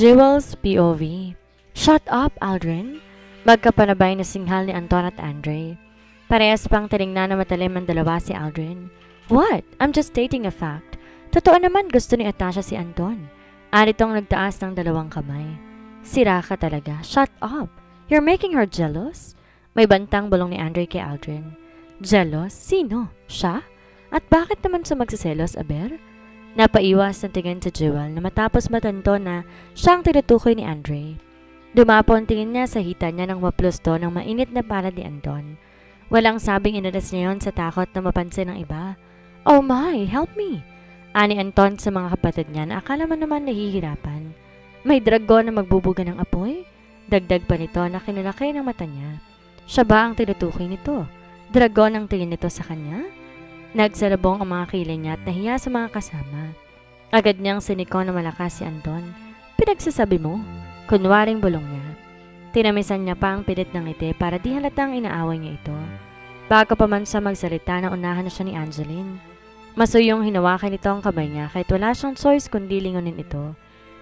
Jewel's POV. Shut up, Aldrin. Magkapanabay na singhal ni Anton at Andre. Parehas pang tinignan na matalim ang dalawa si Aldrin. What? I'm just stating a fact. Totoo naman gusto ni Atasha si Anton. Anitong nagtaas ng dalawang kamay. Sira ka talaga. Shut up. You're making her jealous? May bantang bulong ni Andre kay Aldrin. Jealous? Sino? Siya? At bakit naman sa magsiselos, Aber? Napaiwas ng tingin sa Jewel na matapos matanto na siyang tinutukoy ni Andre. Dumapo ang tingin niya sa hita niya ng maplusto ng mainit na palad ni Anton. Walang sabing inadas niya yon sa takot na mapansin ng iba. Oh my, help me! Ani Anton sa mga kapatid niya na akala man naman nahihirapan. May dragon na magbubuga ng apoy? Dagdag pa nito na kinulaki ng mata niya. Siya ba ang tinutukoy nito? Dragon ang tingin nito sa kanya? Nagsalabong ang mga kilay niya at nahiya sa mga kasama. Agad niyang siniko na malakas si Anton. Pinagsasabi mo? Kunwaring bulong niya. Tinamisan niya pa ang pilit ng ngiti para di halatang inaaway niya ito. Bago pa man siya magsalita na unahan na siya ni Angeline. Masuyong hinawakan nito ang kamay niya kahit wala siyang choice kundi lingunin ito.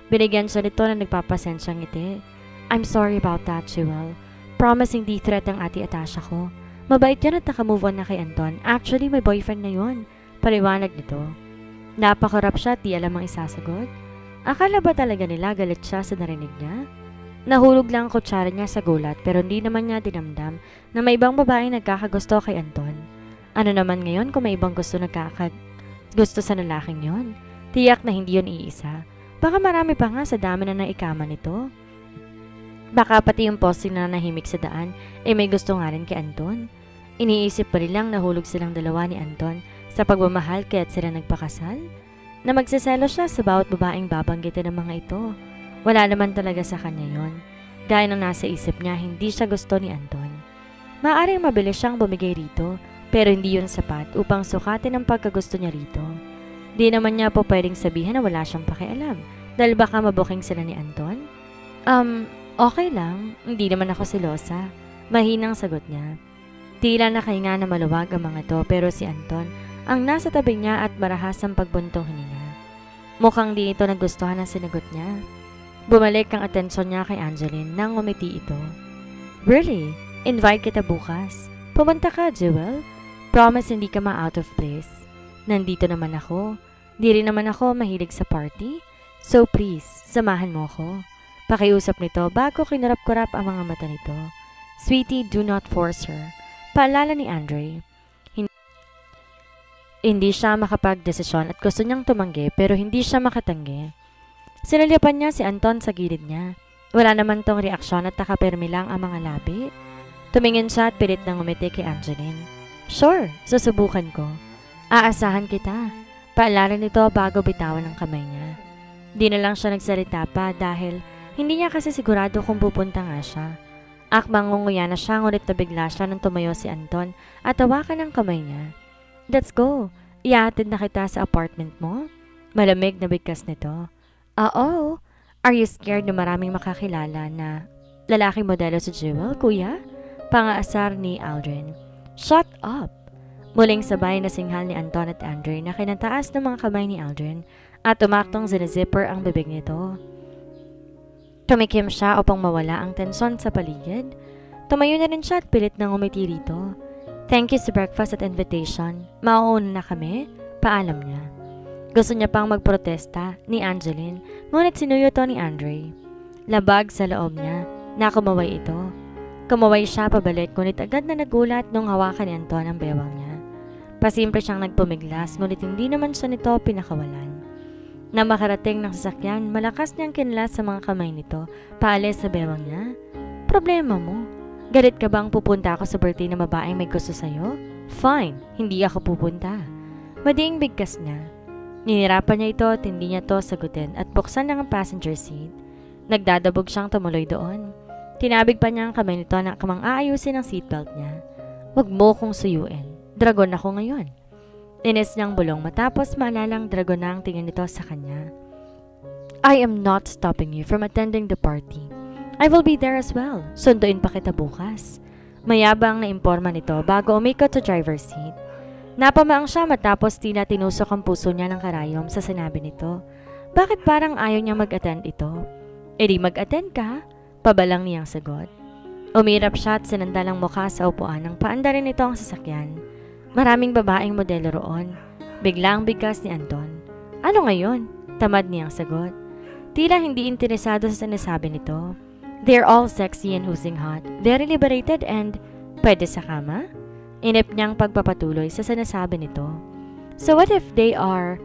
Binigyan siya nito na nagpapasensyang ngiti. I'm sorry about that, Jewel. Promise hindi threat ang ati Atasha ko. Mabait yan at nakamove on na kay Anton. Actually, may boyfriend na yun. Paliwanag nito. Napakarap siya at di alam ang isasagot. Akala ba talaga nila galit siya sa narinig niya? Nahulog lang ang kutsara niya sa gulat pero hindi naman niya dinamdam na may ibang babaeng nagkakagusto kay Anton. Ano naman ngayon kung may ibang gusto gusto sa lalaking yon? Tiyak na hindi yon iisa. Baka marami pa nga sa dami na naikama nito. Baka pati yung posting na nahimik sa daan ay may gusto nga rin kay Anton. Iniisip pa rin lang nahulog silang dalawa ni Anton sa pagmamahal kaya't sila nagpakasal? Na magsaselo siya sa bawat babaeng babanggitin ng mga ito. Wala naman talaga sa kanya yon. Gaya ng nasa isip niya, hindi siya gusto ni Anton. Maaaring mabilis siyang bumigay rito, pero hindi yun sapat upang sukatin ang pagkagusto niya rito. Di naman niya po pwedeng sabihin na wala siyang pakialam, dahil baka mabuking sila ni Anton. Okay lang, hindi naman ako selosa. Mahinang sagot niya. Tila nakahinga na maluwag ang mga to, pero si Anton ang nasa tabi niya at marahas ang pagbuntong hininga. Mukhang di ito nagustuhan ang sinagot niya. Bumalik ang atensyon niya kay Angeline nang ngumiti ito. Really? Invite kita bukas. Pumunta ka, Jewel. Promise hindi ka ma-out of place. Nandito naman ako. Di rin naman ako mahilig sa party. So please, samahan mo ako. Pakiusap nito bago kinarap-kurap ang mga mata nito. Sweetie, do not force her. Paalala ni Andre. Hindi siya makapag-desisyon at gusto niyang tumanggi pero hindi siya makatanggi. Sinalipan niya si Anton sa gilid niya. Wala naman tong reaksyon at nakapirmi lang ang mga labi. Tumingin siya at pilit nang umiti kay Angeline. Sure, susubukan ko. Aasahan kita. Paalala nito bago bitawan ang kamay niya. Di na lang siya nagsalita pa dahil hindi niya kasi sigurado kung pupunta nga siya. Akmang ngunguya na siya ngunit nabigla siya nang tumayo si Anton at tawakan ang kamay niya. Let's go. Iatid na kita sa apartment mo. Malamig na bigkas nito. Oo. Are you scared na maraming makakilala na lalaking modelo si Jewel, kuya? Pangaasar ni Aldrin. Shut up. Muling sabay na singhal ni Anton at Andre na kinataas ng mga kamay ni Aldrin at umaktong zinazipper ang bibig nito. Tumikim siya upang mawala ang tensyon sa paligid. Tumayo na rin siya at pilit nang umiti rito. Thank you sa breakfast at invitation. Mauuna na kami. Paalam niya. Gusto niya pang magprotesta ni Angeline, ngunit sinuyo to ni Andre. Labag sa loob niya na kumaway ito. Kumaway siya pabalik ngunit agad na nagulat nung hawakan ni Anton ang bewang niya. Pasimple siyang nagpumiglas ngunit hindi naman siya nito pinakawalan. Na makarating ng sasakyan, malakas niyang kinlas sa mga kamay nito paalis sa bewang niya. Problema mo? Galit ka bang pupunta ako sa birthday na babaeng may gusto sa'yo? Fine, hindi ako pupunta. Madiing bigkas niya. Ninirapan niya ito at hindi niya to sagutin at buksan ng passenger seat. Nagdadabog siyang tumuloy doon. Tinabig pa niya ang kamay nito na kamang aayusin ang seatbelt niya. Huwag mo kong suyuin. Dragon ako ngayon. Inis niyang bulong matapos maalalang dragon na ang tingin nito sa kanya. I am not stopping you from attending the party. I will be there as well. Sunduin pa kita bukas. Mayabang na imporma nito bago umikot sa driver's seat. Napamaang siya matapos tila tinusok ang puso niya ng karayom sa sinabi nito. Bakit parang ayaw niya mag-attend ito? "E di mag-attend ka," pabalang niyang sagot. Umirap siya at sinandalang mukha sa upuan nang paanda rin ito ang sasakyan. Maraming babaeng modelo roon. Biglang bigkas ni Anton. "Ano ngayon?" Tamad niyang sagot. Tila hindi interesado sa sinasabi nito. They're all sexy and oozing hot, very liberated and pwede sa kama? Inip niyang pagpapatuloy sa sinasabi nito. "So what if they are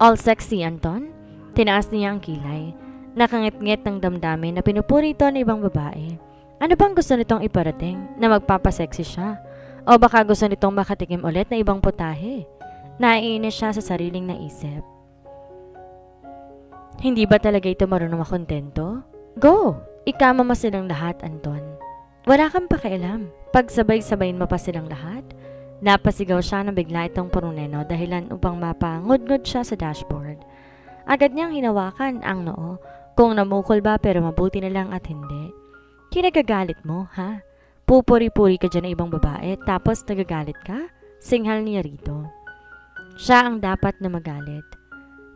all sexy, Anton?" Tinaas niya ang kilay. Nakangit-ngit ng damdamin na pinupuri ito ng ibang babae. Ano bang gusto nitong iparating? Na magpapasexy siya? O baka gusto nitong makatikim ulit na ibang putahe? Naiinis siya sa sariling naisip. Hindi ba talaga ito marunong makontento? Go! Ikama mo silang lahat, Anton. Wala kang pakialam. Pagsabay-sabayin mo pa silang lahat? Napasigaw siya nang bigla itong puruneno dahilan upang mapangud-ngud siya sa dashboard. Agad niyang hinawakan ang noo. Kung namukol ba pero mabuti na lang at hindi. Kinagagalit mo, ha? Pupuri-puri ka dyan na ibang babae tapos nagagalit ka? Singhal niya rito. Siya ang dapat na magalit.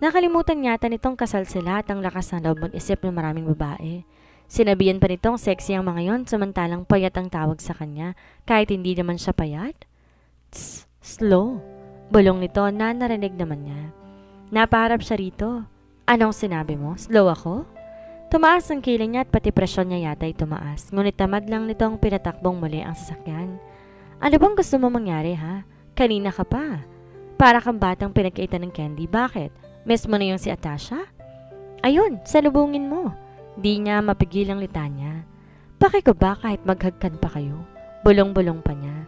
Nakalimutan yata nitong kasal sila at ang lakas ng loob mag-isip ng maraming babae. Sinabihan pa nitong sexy ang mga yon samantalang payat ang tawag sa kanya kahit hindi naman siya payat. Tss, slow. Bulong nito na narinig naman niya. Napaharap siya rito. Anong sinabi mo? Slow ako? Tumaas ang kilay niya at pati presyon niya yata ay tumaas. Ngunit tamad lang nitong pinatakbong muli ang sasakyan. Ano bang gusto mo mangyari ha? Kanina ka pa. Para kang batang pinagkaitan ng candy. Bakit? Miss mo na yung si Atasha? Ayun, salubungin mo. Di niya mapigil ang litanya. Paki ko ba kahit maghagkan pa kayo? Bulong-bulong pa niya.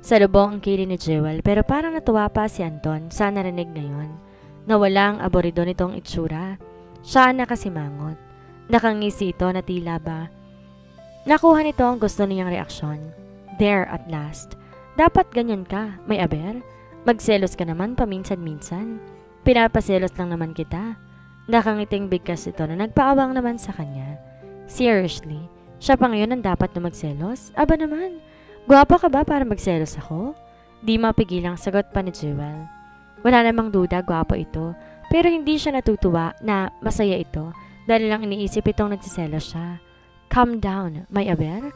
Salubong ang kilay ni Jewel pero parang natuwa pa si Anton sa narinig ngayon. Nawala ang aborido nitong itsura. Siya nakasimangot. Nakangisi ito na tila ba. Nakuha nito ang gusto niyang reaksyon. There at last. Dapat ganyan ka, may aber. Magselos ka naman paminsan-minsan. Pinapaselos lang naman kita. Nakangiting bigkas ito na nagpaawang naman sa kanya. Seriously, siya pa ngayon ang dapat na magselos? Aba naman, guwapa ka ba para magselos ako? Di mapigil ang sagot pa ni Jewel. Wala namang duda, gwapo ito, pero hindi siya natutuwa na masaya ito dahil lang iniisip itong nagsiselos siya. Calm down, may aber?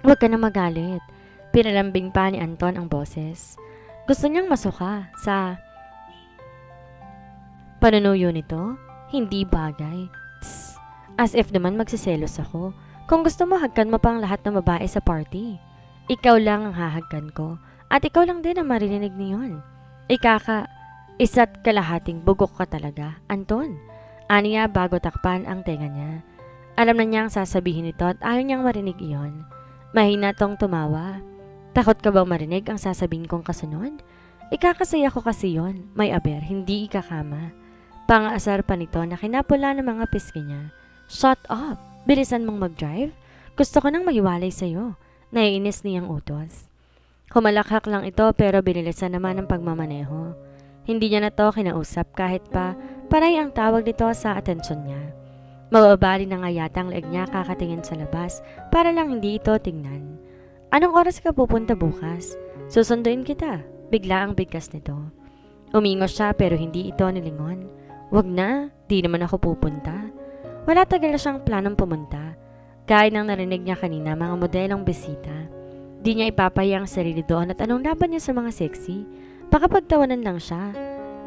Huwag ka na magalit. Pinalambing pa ni Anton ang boses. Gusto niyang masuka sa panunuyo nito? Hindi bagay. Tss, as if naman magsiselos ako. Kung gusto mo, hagkan mo pang lahat ng babae sa party. Ikaw lang ang hahagkan ko. At ikaw lang din ang marinig niyon. Isa't kalahating bugok ka talaga, Anton. Aniya bago takpan ang tenga niya. Alam na niyang sasabihin ito at ayaw niyang marinig iyon. Mahina tong tumawa. Takot ka bang marinig ang sasabihin kong kasunod? Ikakasaya ko kasi yon, may aber, hindi ikakama. Pangaasar pa nito na kinapula ng mga pisngi niya. Shut up! Bilisan mong mag-drive? Gusto ko nang mahiwalay sa'yo. Naiinis niyang utos. Humalakhak lang ito pero binilisan naman ang pagmamaneho. Hindi niya na to kinausap kahit pa panay ang tawag nito sa atensyon niya. Mababali na nga yata ang leeg niya kakatingin sa labas para lang hindi ito tingnan. Anong oras ka pupunta bukas? Susunduin kita. Bigla ang bigkas nito. Umingos siya pero hindi ito nilingon. Wag na, di naman ako pupunta. Wala tagal na siyang planong pumunta. Gaya ng narinig niya kanina mga modelong bisita. Di niya ipapahiya ang sarili doon at anong laban niya sa mga sexy. Baka pagtawanan lang siya.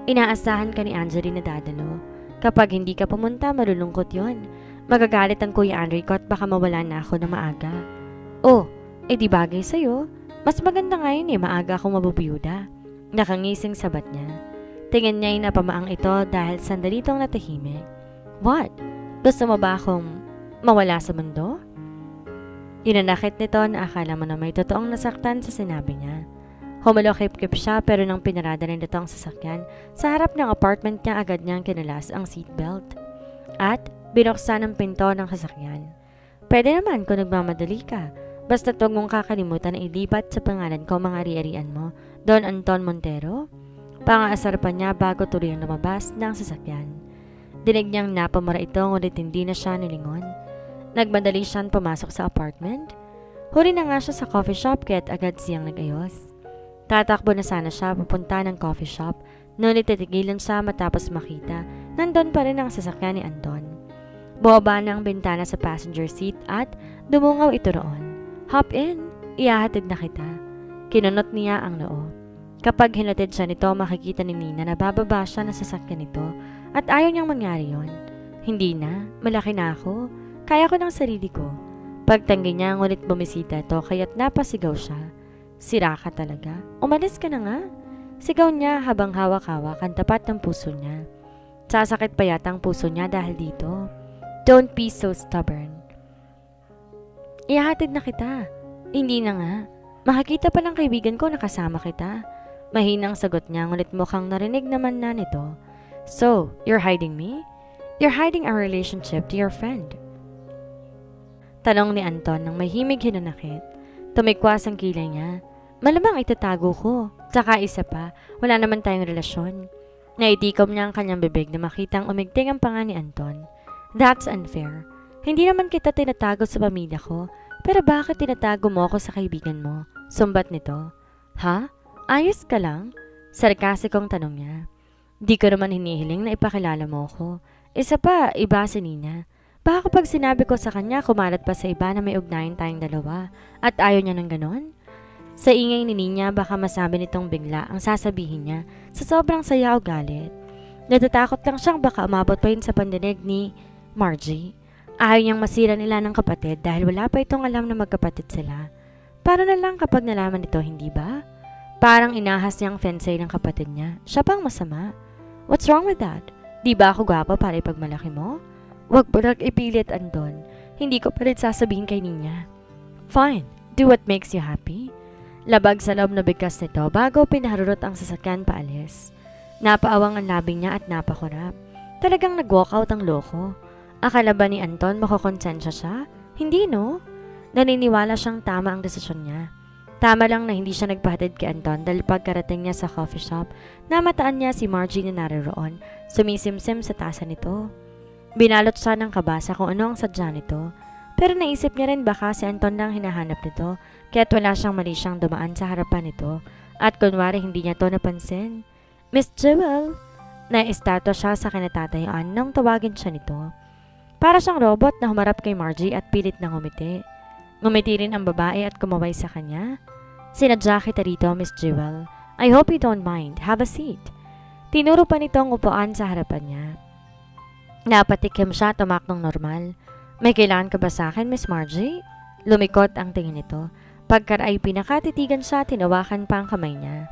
Inaasahan ka ni Angeline na dadalo. Kapag hindi ka pumunta, malulungkot yon. Magagalit ang Kuya Enrico at baka mawala na ako na maaga. Oh, di bagay sa'yo. Mas maganda ngayon maaga akong mabubiyuda. Nakangising sabat niya. Tingin niya ay napamaang ito dahil sandali itong natahimik. What? Gusto mo ba akong mawala sa mundo? Inanakit nito na akala mo na may totoong nasaktan sa sinabi niya. Humulokip-kip siya pero nang pinarada rin ito ang sasakyan, sa harap ng apartment niya agad niyang kinalas ang seatbelt. At binuksan ang pinto ng sasakyan. Pwede naman kung nagmamadali ka. Basta huwag mong kakalimutan na ilipat sa pangalan ko mga ari-arian mo, Don Anton Montero. Pangaasar pa niya bago tuloy ang lumabas ng sasakyan. Dinig niyang napamura ito ngunit hindi na siya nilingon. Nagmadali siyang pumasok sa apartment. Huli na nga siya sa coffee shop kaya't agad siyang nag-ayos. Tatakbo na sana siya pupunta ng coffee shop, ngunit titigilan siya matapos makita nandun pa rin ang sasakyan ni Anton. Bumaba ng bintana sa passenger seat at dumungaw ito roon. Hop in, ihahatid na kita. Kinunot niya ang noo. Kapag hinatid siya nito, makikita ni Nina na bababa siya na sasakyan nito at ayaw niyang mangyari yon. Hindi na, malaki na ako. Kaya ko ng sarili ko. Pagtanggi niya, ngunit bumisita ito kaya't napasigaw siya. Sira ka talaga. Umalis ka na nga. Sigaw niya habang hawak-hawak ang tapat ng puso niya. Sasakit pa yata ang puso niya dahil dito. Don't be so stubborn. Ihahatid na kita. Hindi na nga. Makikita pa lang kaibigan ko na kasama kita. Mahinang sagot niya ngunit mukhang narinig naman na nito. So, you're hiding me? You're hiding our relationship to your friend. Tanong ni Anton nang may himig hinanakit. Tumikwas ang kilay niya. Malamang itatago ko. Tsaka isa pa, wala naman tayong relasyon. Naitikom niya ang kanyang bibig na makitang umigting ang panga ni Anton. That's unfair. Hindi naman kita tinatago sa pamilya ko, pero bakit tinatago mo ako sa kaibigan mo? Sumbat nito. Ha? Ayos ka lang? Sarkasikong tanong niya. Di ko naman hinihiling na ipakilala mo ko. Isa pa, iba si Nina. Baka kapag sinabi ko sa kanya, kumalat pa sa iba na may ugnayan tayong dalawa at ayaw niya ng ganon? Sa ingay ni Nina, baka masabi nitong bigla ang sasabihin niya sa sobrang saya o galit. Natatakot lang siyang baka umabot pa yun sa pandinig ni Margie. Ayaw niyang masira nila ng kapatid dahil wala pa itong alam na magkapatid sila. Paano na lang kapag nalaman ito, hindi ba? Parang inahas niyang fiancé ng kapatid niya. Siya pang masama. What's wrong with that? Di ba ako gwapo para ipagmalaki mo? Wag mo lang ipilit, Anton. Hindi ko pa rin sasabihin kay Nina. Fine, do what makes you happy. Labag sa loob na bigkas nito bago pinaharurot ang sasakyan paalis. Napaawang ang labing niya at napakurap. Talagang nag-walkout ang loko. Akala ba ni Anton makokonsensya siya? Hindi, no? Naniniwala siyang tama ang desisyon niya. Tama lang na hindi siya nagpahatid kay Anton dahil pagkarating niya sa coffee shop, namataan niya si Margie na naroon, sumisimsim sa tasa nito. Binalot siya ng kabasa kung ano ang sadya nito. Pero naisip niya rin baka si Anton lang hinahanap nito, kaya't wala siyang mali siyang dumaan sa harapan nito at kunwari hindi niya to napansin. Miss Jewel! Naistatwa siya sa kinatatayuan nang tawagin siya nito. Para siyang robot na humarap kay Margie at pilit na ngumiti. Ngumiti rin ang babae at kumaway sa kanya. Sinadya kita rito, Miss Jewel. I hope you don't mind. Have a seat. Tinuro pa nito ang upuan sa harapan niya. Napatikim siya at umaknong normal. May kailangan ka ba sa akin, Miss Margie? Lumikot ang tingin nito. Pagkaray pinakatitigan siya, tinawakan pa ang kamay niya.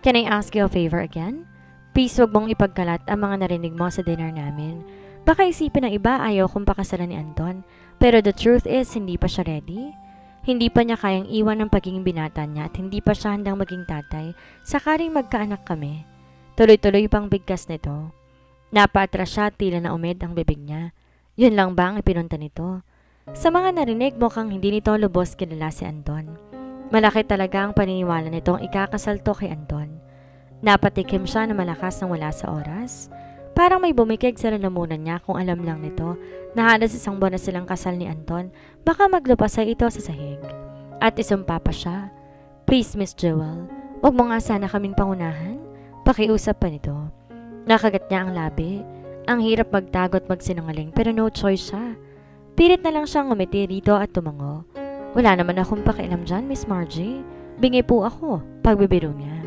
Can I ask you a favor again? Please wag mong ipagkalat ang mga narinig mo sa dinner namin. Baka isipin ng iba ayaw kong pakasalan ni Anton. Pero the truth is, hindi pa siya ready. Hindi pa niya kayang iwan ang pagiging binata niya at hindi pa siya handang maging tatay sakaling magkaanak kami. Tuloy-tuloy pang bigkas nito. Napaatras siya at tila na umid ang bibig niya. Yun lang ba ang ipinunta nito? Sa mga narinig, mukhang hindi nito lubos kilala si Anton. Malaki talaga ang paniniwala nitong ikakasal to kay Anton. Napatikim siya na malakas nang wala sa oras. Parang may bumikig sa lalamunan niya kung alam lang nito na halos isang buwan na silang kasal ni Anton, baka maglupasay ito sa sahig. At isumpa pa siya. Please, Miss Jewel, wag mo nga sana kaming pangunahan. Pakiusap pa nito. Nakagat niya ang labi. Ang hirap magtago at magsinungaling pero no choice siya. Pilit na lang siyang ngumiti rito at tumango. Wala naman akong pakialam dyan, Miss Margie. Bingi po ako, pagbibiro niya.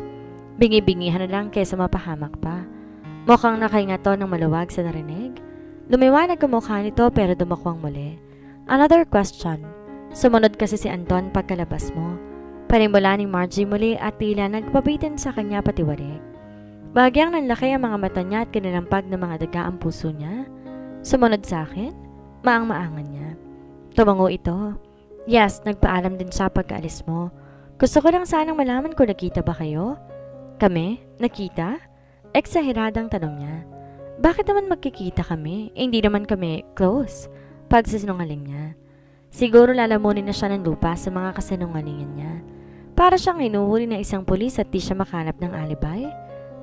Bingi-bingihan na lang kaysa mapahamak pa. Mukhang nakahinga to ng maluwag sa narinig. Lumiwanag ang mukha nito pero dumakwang muli. Another question. Sumunod kasi si Anton pagkalabas mo. Panimula ni Margie muli at tila nagpabitin sa kanya patiwarik. Bahagyang nanlaki ang mga mata niya at kinalampag ng mga daga ang puso niya. Sumunod sa akin? Maang-maangan niya. Tumango ito. Yes, nagpaalam din siya pagkaalis mo. Gusto ko lang sanang malaman kung nakita ba kayo? Kami? Nakita? Eksaheradang tanong niya. Bakit naman magkikita kami? Hindi naman kami close. Pagsisinungaling niya. Siguro lalamunin na siya ng lupa sa mga kasinungalingan niya. Para siyang hinuhuli ng isang pulis at di siya makanap ng alibay.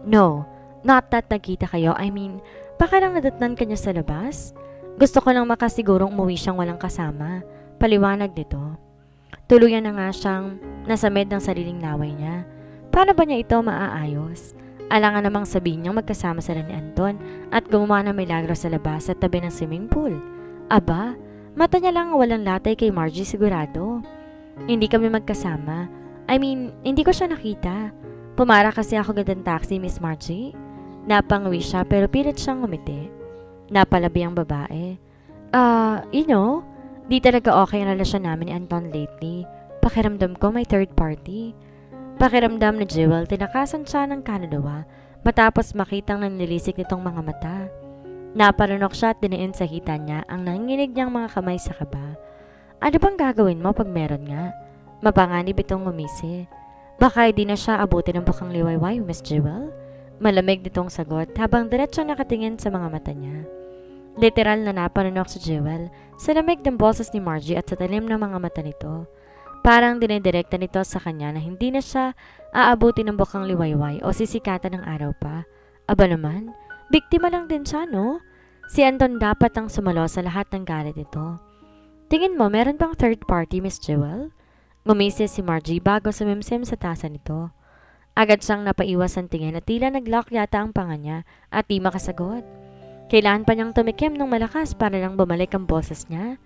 No, not that nagkita kayo. I mean, baka lang nadatnan kanya sa labas. Gusto ko lang makasigurong umuwi siyang walang kasama. Paliwanag nito. Tuluyan na nga siyang nasamid ng sariling laway niya. Paano ba niya ito maaayos? Alangan namang sabihin niyang magkasama sila ni Anton at gumawa ng milagro sa labas at tabi ng swimming pool. Aba, mata niya lang walang latay kay Margie sigurado. Hindi kami magkasama. I mean, hindi ko siya nakita. Pumara kasi ako agad ng taxi, Miss Margie. Napangawi siya pero pilit siyang ngumiti. Napalabi ang babae. Di talaga okay ang relasyon namin ni Anton lately. Pakiramdam ko may third party. Pakiramdam na Jewel, tinakasan siya ng kaluluwa matapos makitang nanlilisik nitong mga mata. Naparunok siya at diniin sa hita niya ang nanginginig niyang mga kamay sa kaba. Ano bang gagawin mo pag meron nga? Mapanganib itong ngumisi. Baka hindi na siya abutin ng bukang liwayway, Miss Jewel? Malamig nitong sagot habang diretsong nakatingin sa mga mata niya. Literal na napanunok si Jewel sa lamig ng boses ni Margie at sa talim ng mga mata nito. Parang dinidirekta nito sa kanya na hindi na siya aabutin ng bukang liwayway o sisikatan ng araw pa. Aba naman, biktima lang din siya, no? Si Anton dapat ang sumalo sa lahat ng galit nito. Tingin mo, meron bang third party, Miss Jewel? Ngumisi si Margie bago sumimsim sa tasa nito. Agad siyang napaiwas ang tingin at tila naglock yata ang panga niya at di makasagot. Kailangan pa niyang tumikim ng malakas para lang bumalik ang boses niya.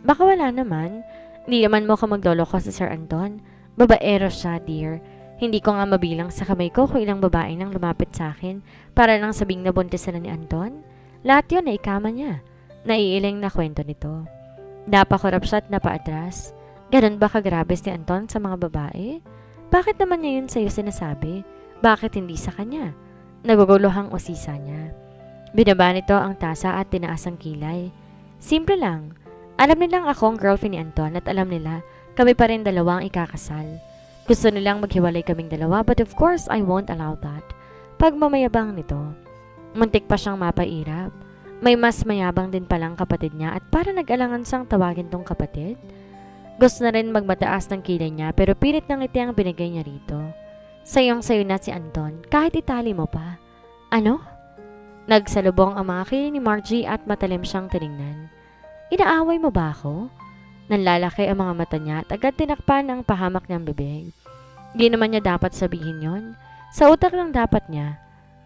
Baka wala naman. Hindi naman mo ka magloloko sa Sir Anton. Babaero siya, dear. Hindi ko nga mabilang sa kamay ko kung ilang babae nang lumapit sa akin para lang sabing nabuntis na ni Anton. Lahat yun na ikama niya. Naiiling na kwento nito. Napakurap siya at napaatras. Ganun ba kagrabe si Anton sa mga babae? Bakit naman niya yun sa'yo sinasabi? Bakit hindi sa kanya? Naguguluhang usisa niya. Binaba nito ang tasa at tinaas ang kilay. Simple lang. Alam nilang ako ang girlfriend ni Anton at alam nila kami pa rin dalawang ikakasal. Gusto nilang maghiwalay kaming dalawa but of course I won't allow that. Pagmamayabang nito. Muntik pa siyang mapairap. May mas mayabang din palang kapatid niya at para nag-alangan siyang tawagin tong kapatid. Gusto na rin magmataas ng kilay niya pero pilit ng ngiti ang binigay niya rito. Sayong-sayo na si Anton kahit itali mo pa. Ano? Nagsalubong ang mga kilay ni Margie at matalim siyang tiningnan. Inaaway mo ba ako? Nanlalaki ang mga mata niya at agad tinakpan ang pahamak niyang bibig. Di naman niya dapat sabihin yon. Sa utak lang dapat niya.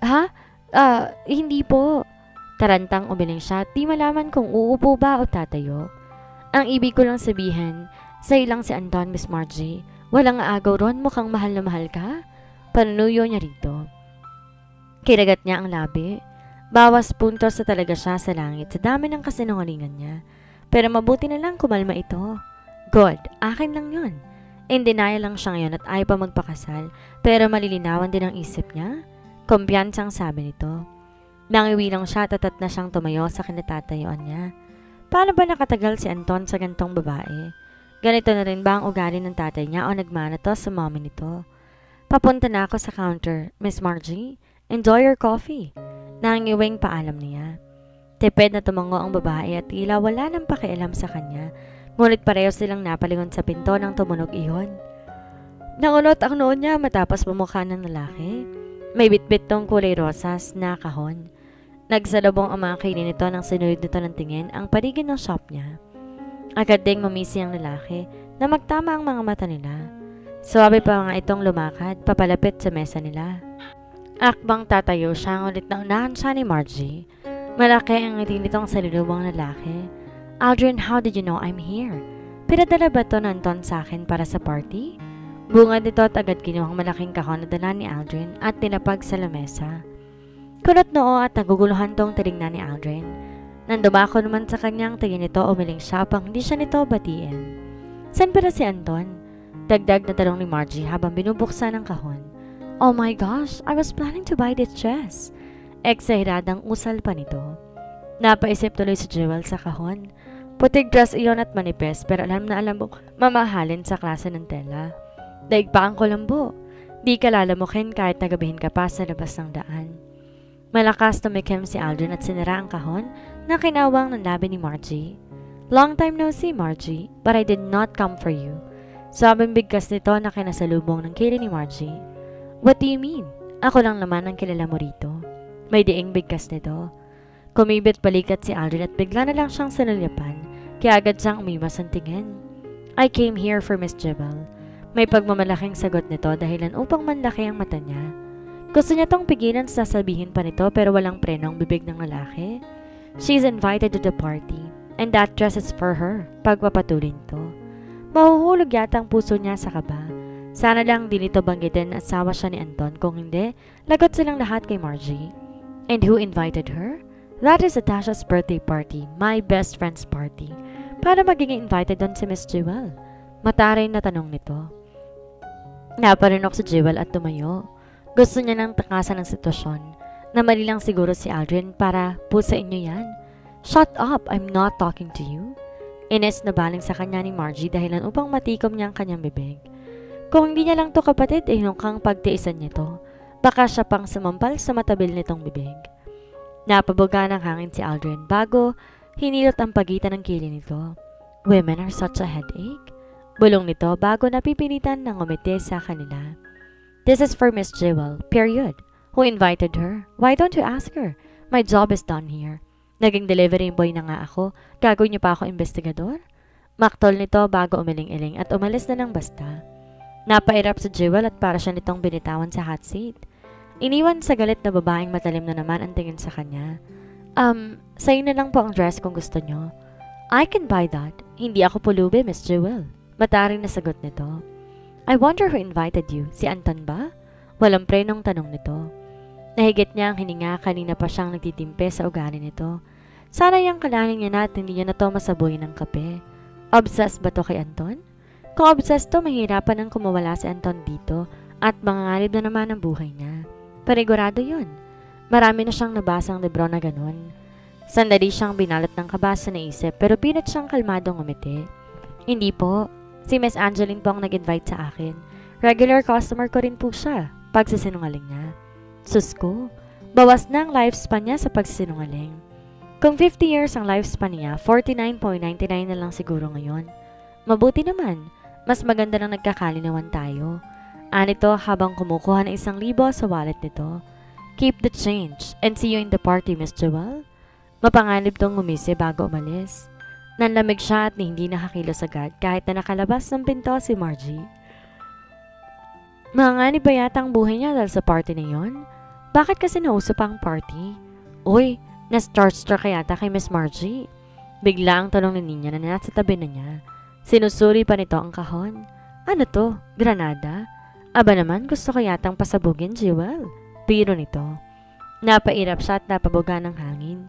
Ha? Hindi po. Tarantang umiling siya at di malaman kung uupo ba o tatayo. Ang ibig ko lang sabihin, sa'yo lang si Anton, Miss Margie. Walang aagaw ron, mukhang mahal na mahal ka. Panunuyo niya rito. Kinagat niya ang labi. Bawas puntos na talaga siya sa langit sa dami ng kasinungalingan niya. Pero mabuti na lang kumalma ito. Good, akin lang yon. In denial lang siya ngayon at ayaw pa magpakasal. Pero malilinawan din ang isip niya. Kumpiyansang sabi nito. Nangiwi lang siya at tatat na siyang tumayo sa kinatatayuan niya. Paano ba nakatagal si Anton sa gantong babae? Ganito na rin ba ang ugali ng tatay niya o nagmana to sa mommy nito? Papunta na ako sa counter, Miss Margie. Enjoy your coffee. Nangiwing paalam niya. Tipid na tumango ang babae at tila wala nang pakialam sa kanya. Ngunit pareho silang napalingon sa pinto nang tumunog iyon. Nangunot ang noon niya matapos bumukha ng lalaki. May bitbit tong kulay rosas na kahon. Nagsalubong ang mga kainin nito nang sinuyod nito ng tingin ang paligid ng shop niya. Agad ding ngumisi ang lalaki na magtama ang mga mata nila. Suwabe pa nga itong lumakad papalapit sa mesa nila. Akbang tatayo siya ngunit naunahan siya ni Margie. Malaki ang ngiti nitong salulubong lalaki. Aldrin, how did you know I'm here? Pinadala ba to ng Anton sa akin para sa party? Bungad nito at agad kinuhang malaking kahon na dala ni Aldrin at tinapag sa lamesa. Kulot noo at naguguluhan tong tinignan ni Aldrin. Nang dumako naman sa kanyang tingin nito, umiling siya pang hindi siya nito batiin. San pala si Anton? Dagdag na tanong ni Margie habang binubuksan ang kahon. Oh my gosh, I was planning to buy this dress. Eksahiradang usal pa nito. Napaisip tuloy si Jewel sa kahon. Putig dress iyon at manipes pero alam na alam mo mamahalin sa klase ng tela. Daig pa ang kulambo. Di ka lalamukin kahit nagabihin ka pa sa labas ng daan. Malakas tumikim si Aldrin at sinara ang kahon na kinawang ng labi ni Margie. Long time no see, Margie, but I did not come for you. Sabing bigkas nito na kinasalubong ng kilay ni Margie. What do you mean? Ako lang naman ang kilala mo rito. May diing bigkas nito. Kumibit balikat si Aldrin at bigla na lang siyang sinulyapan, kaya agad siyang umiwas ang tingin. I came here for Miss Jewel. May pagmamalaking sagot nito dahilan upang manlaki ang mata niya. Gusto niya tong pigilan sa sasabihin pa nito pero walang preno ang bibig ng lalaki. She's invited to the party, and that dress is for her. Pagpapatuloy nito. Mahuhulog yata ang puso niya sa kaba. Sana lang di nito banggitin na asawa siya ni Anton, kung hindi, lagot silang lahat kay Margie. And who invited her? That is Natasha's birthday party, my best friend's party. Para magiging invited doon si Miss Jewel? Mataray na tanong nito. Naparinok si Jewel at tumayo. Gusto niya nang takasan ng sitwasyon. Na mali lang siguro si Aldrin para po sa inyo yan. Shut up, I'm not talking to you. Ines na baling sa kanya ni Margie dahilan upang matikom niya ang kanyang bibig. Kung hindi niya lang to kapatid, hinukang pagtiisan niya to. Baka siya pang sumampal sa matabil nitong bibig. Napabuga ng hangin si Aldrin bago hinilot ang pagitan ng kilay nito. Women are such a headache. Bulong nito bago napipilitan ng umiti sa kanila. This is for Miss Jewel, period. Who invited her? Why don't you ask her? My job is done here. Naging delivery boy na nga ako. Gagawin niyo pa ako investigador? Maktol nito bago umiling-iling at umalis na ng basta. Napairap si Jewel at para siya nitong binitawan sa hot seat. Iniwan sa galit na babaeng matalim na naman ang tingin sa kanya. Sa'yo na lang po ang dress kung gusto nyo. I can buy that. Hindi ako pulubi, Miss Jewel. Mataring na sagot nito. I wonder who invited you. Si Anton ba? Walang prenong tanong nito. Nahigit niya ang hininga, kanina pa siyang nagtitimpe sa ugali nito. Sana yung kalanin niya na at hindi niya na to masaboy ng kape. Obsessed ba to kay Anton? Kung obsessed to, mahirapan ang kumawala si Anton dito at mangangalib na naman ang buhay niya. Panigurado yun. Marami na siyang nabasang libro na ganun. Sandali siyang binalot ng kaba sa naisip pero pilit siyang kalmadong umiti. Hindi po. Si Miss Angeline po ang nag-invite sa akin. Regular customer ko rin po siya. Pagsisinungaling niya. Sus ko, bawas na ang lifespan niya sa pagsisinungaling. Kung 50 years ang lifespan niya, 49.99 na lang siguro ngayon. Mabuti naman. Mas maganda nang nagkakalinawan tayo. Anito habang kumukuha ng 1,000 sa wallet nito. Keep the change and see you in the party, Miss Jewel. Mapanganib tong ngumisi bago umalis. Nanlamig siya at hindi nakakilos agad kahit na nakalabas ng pinto si Margie. Manganib ba yata ang buhay niya dahil sa party na yon? Bakit kasi nauso pa ang party? Uy, na-starstruck yata kay Miss Margie. Bigla ang tanong ni Nina na nasa tabi na niya. Sinusuri pa nito ang kahon. Ano to? Granada? Aba naman, gusto ko yatang pasabugin, Jewel. Biro nito. Napairap siya at napabuga ng hangin.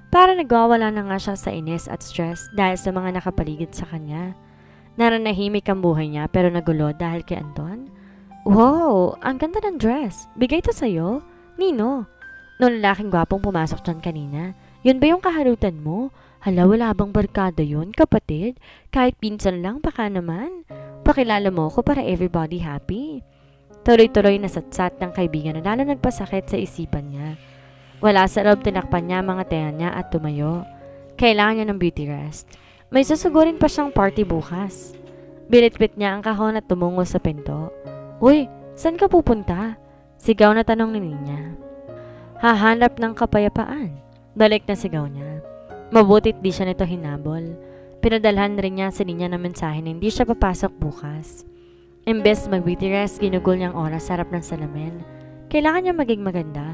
Para nagwawala na nga siya sa inis at stress dahil sa mga nakapaligid sa kanya. Naranahimik ang buhay niya pero nagulo dahil kay Anton. Wow, ang ganda ng dress. Bigay to sa'yo? Nino? Noong lalaking gwapong pumasok dyan kanina. Yun ba yung kaharutan mo? Hala, wala bang barkada yun, kapatid? Kahit pinsan lang, baka naman. Pakilala mo ko para everybody happy. Tuloy-tuloy na satsat ng kaibigan na lalo nagpasakit sa isipan niya. Wala sa loob, tinakpan niya mga tenga niya at tumayo. Kailangan niya ng beauty rest. May susugurin pa siyang party bukas. Binitbit niya ang kahon at tumungo sa pinto. Uy, saan ka pupunta? Sigaw na tanong ni Nina. Hahanap ng kapayapaan. Balik na sigaw niya. Mabutit di siya nito hinabol. Pinadalhan rin niya si Nina na mensahe na hindi siya papasok bukas. Imbes mag-beauty rest, ginugol niyang oras sa harap ng salamin. Kailangan niya maging maganda.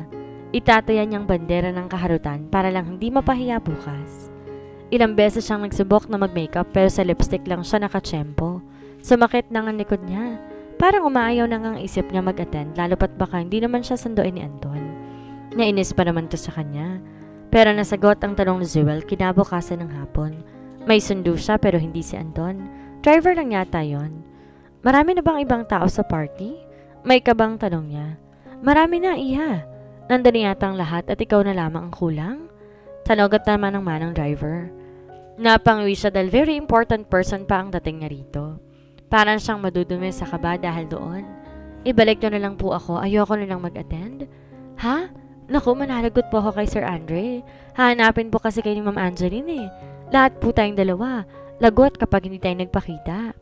Itatayan niyang bandera ng kaharutan para lang hindi mapahiya bukas. Ilang beses siyang nagsubok na mag-makeup pero sa lipstick lang siya nakatsyempo. Sumakit na ang likod niya. Parang umaayaw na ang isip niya mag-attend lalo pat baka hindi naman siya sunduin ni Anton. Nainis pa naman to sa kanya. Pero nasagot ang tanong ni Jewel kinabukasan ng hapon. May sundo siya pero hindi si Anton. Driver lang yata yon. Marami na bang ibang tao sa party? May kabang tanong niya. Marami na, iha. Nandun yata ang lahat at ikaw na lamang ang kulang? Tanogat naman ng manang driver. Napangwi siya dahil very important person pa ang dating niya rito. Parang siyang madudumi sa kaba dahil doon. Ibalik niyo na lang po ako, ayoko na lang mag-attend. Ha? Naku, manalagot po ako kay Sir Andre. Hahanapin po kasi kayo ni Ma'am Angeline eh. Lahat po tayong dalawa. Lagot kapag hindi tayo nagpakita.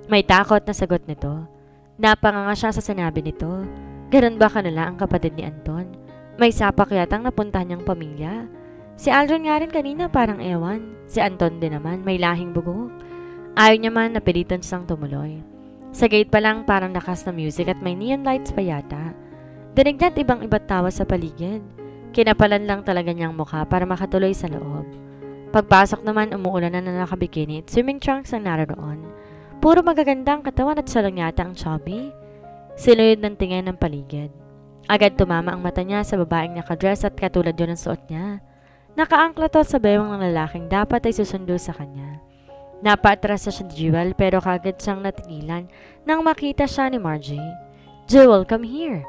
May takot na sagot nito. Napanganga siya sa sinabi nito. Ganun ba kanila ang kapatid ni Anton? May sapak yatang napuntahan niyang pamilya. Si Aldrin nga rin kanina parang ewan. Si Anton din naman may lahing bugok. Ayaw niya man napilitan siyang tumuloy. Sa gate pa lang parang nakas na music at may neon lights pa yata. Dinig na't ibang iba't tawa sa paligid. Kinapalan lang talaga niyang mukha para makatuloy sa loob. Pagpasok naman, umuulan na nakabikini at swimming trunks ang naroon. Puro magagandang katawan at siya lang yata ang chubby. Sinuyod ng tingin ng paligid. Agad tumama ang mata niya sa babaeng nakadress at katulad yun ang suot niya. Nakaangkla to sa bewang ng lalaking dapat ay susundo sa kanya. Napaatras na siya ni Jewel pero kagad siyang natigilan nang makita siya ni Margie. "Jewel, come here."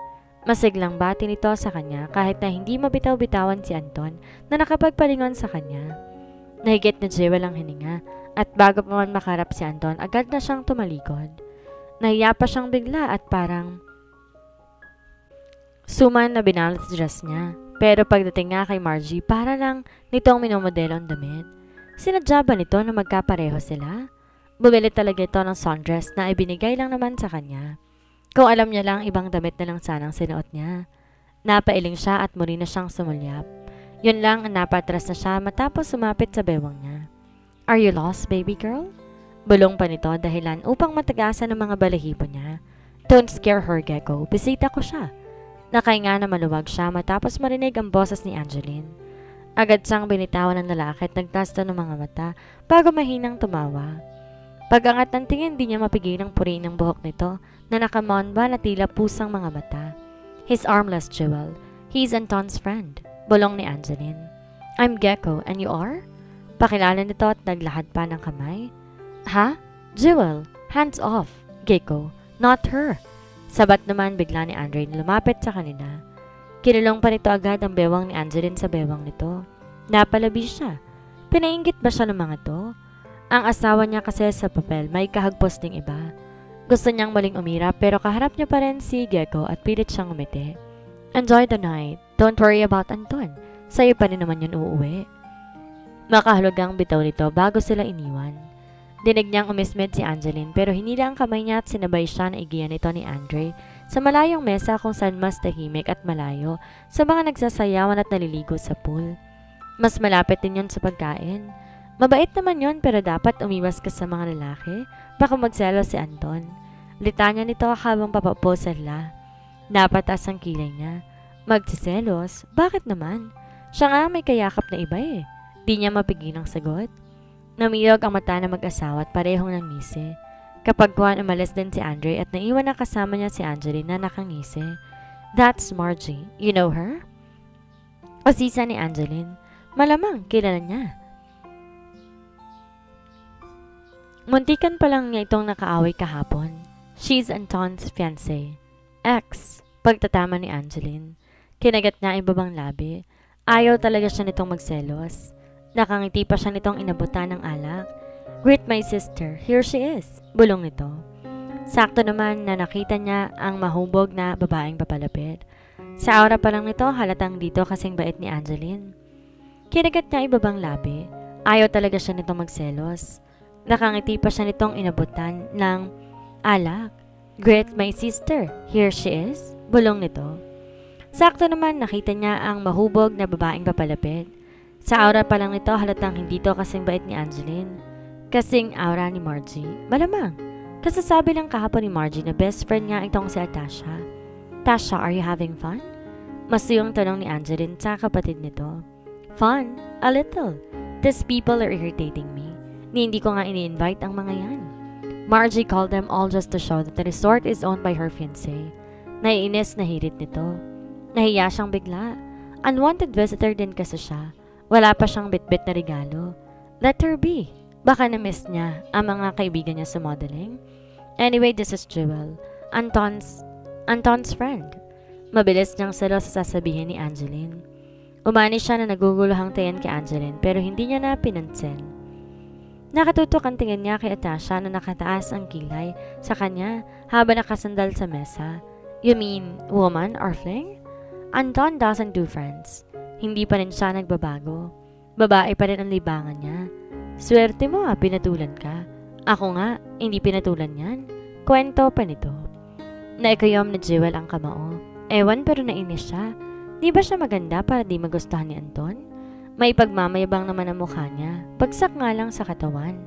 Masiglang bati nito sa kanya kahit na hindi mabitaw-bitawan si Anton na nakapagpalingon sa kanya. Nahigit na Jewel ang hininga at bago pa man makarap si Anton agad na siyang tumalikod. Nahiya pa siyang bigla at parang suman na binalot sa dress niya. Pero pagdating nga kay Margie, para lang nitong minomodelo ang damit. Sinadya ba nito na magkapareho sila? Bumili talaga ito ng sundress na ibinigay lang naman sa kanya. Kung alam niya lang, ibang damit na lang sanang sinuot niya. Napailing siya at muli na siyang sumulyap. Yun lang, napatras na siya matapos sumapit sa bewang niya. "Are you lost, baby girl?" Bulong pa nito dahilan upang matagasan ng mga balahibo niya. "Don't scare her, Gecko. Bisita ko siya." Nakahinga na maluwag siya matapos marinig ang boses ni Angeline. Agad siyang binitawan ng lalaki at nagtasta ng mga mata bago mahinang tumawa. Pag-angat ng tingin, di niya mapigilang puriin ang buhok nito na nakamonba na tila pusang mga mata. "He's armless, Jewel. He's Anton's friend," bulong ni Angeline. "I'm Gecko, and you are?" Pakilala nito at naglahad pa ng kamay. "Ha? Jewel, hands off. Gecko, not her." Sabat naman bigla ni Andre na lumapit sa kanila. Kinulong pa nito agad ang bewang ni Angeline sa bewang nito. Napalabi siya. Pinainggit ba siya ng mga to? Ang asawa niya kasi sa papel may kahagpos ding iba. Gusto niyang maling umirap pero kaharap niya pa rin si Gecko at pilit siyang umiti. "Enjoy the night. Don't worry about Anton. Sa'yo pa rin naman yun uuwi." Makahulugang bitaw nito bago sila iniwan. Dinig niyang umismed si Angeline pero hinila ang kamay niya at sinabay siya na igiyan ito ni Andre sa malayong mesa kung saan mas tahimik at malayo sa mga nagsasayawan at naliligo sa pool. Mas malapit din yun sa pagkain. Mabait naman yun pero dapat umiwas ka sa mga lalaki, baka magselos si Anton. Litanya nito habang papapo sila. Napatas ang kilay niya. Magsiselos? Bakit naman? Siya nga may kayakap na iba eh. Di niya mapigilang sagot. Namilog ang mata ng mag-asawa at parehong nangisi. Kapag buwan umalis din si Andre at naiwan na kasama niya si Angeline na nakangisi. "That's Margie. You know her?" Osisa ni Angeline. Malamang, kilala niya. Muntikan pa lang niya itong nakaaway kahapon. She's Anton's fiancé. Ex, pagtatama ni Angeline. Kinagat niya ang ibabang labi. Ayaw talaga siya nitong magselos. Nakangiti pa siya nitong inabutan ng alak. "Greet my sister, here she is," bulong nito. Sakto naman na nakita niya ang mahubog na babaeng papalapit. Sa aura pa lang nito, halatang dito kasing bait ni Angeline. Kinagat niya ibabang labi. Ayaw talaga siya nitong magselos. Nakangiti pa siya nitong inabutan ng alak. "Greet my sister, here she is," bulong nito. Sakto naman nakita niya ang mahubog na babaeng papalapit. Sa aura pa lang nito, halatang hindi to kasing bait ni Angeline. Kasing aura ni Margie. Malamang, kasasabi lang kahapon ni Margie na best friend nga itong si Tasha. "Tasha, are you having fun?" Masuyong tanong ni Angeline sa kapatid nito. "Fun? A little. These people are irritating me. Hindi ko nga ini-invite ang mga yan." Margie called them all just to show that the resort is owned by her fiancé. Naiinis na hirit nito. Nahiya siyang bigla. Unwanted visitor din kasi siya. Wala pa siyang bitbit na regalo. Let her be. Baka na-miss niya ang mga kaibigan niya sa modeling. Anyway, this is Jewel, Anton's friend. Mabilis niyang selos sa sasabihin ni Angeline. Umani siya na naguguluhang tingin kay Angeline pero hindi niya na pinansin. Nakatutok ang tingin niya kay Tasha na nakataas ang kilay sa kanya habang nakasandal sa mesa. "You mean, woman or fling?" Anton doesn't do friends. Hindi pa rin siya nagbabago. Babae pa rin ang libangan niya. "Swerte mo pinatulan ka." "Ako nga, hindi pinatulan yan." Kwento pa nito. Naikayom ni Jewel ang kamao. Ewan pero nainis siya. Di ba siya maganda para di magustuhan ni Anton? May pagmamayabang naman ang mukha niya. Bagsak nga lang sa katawan.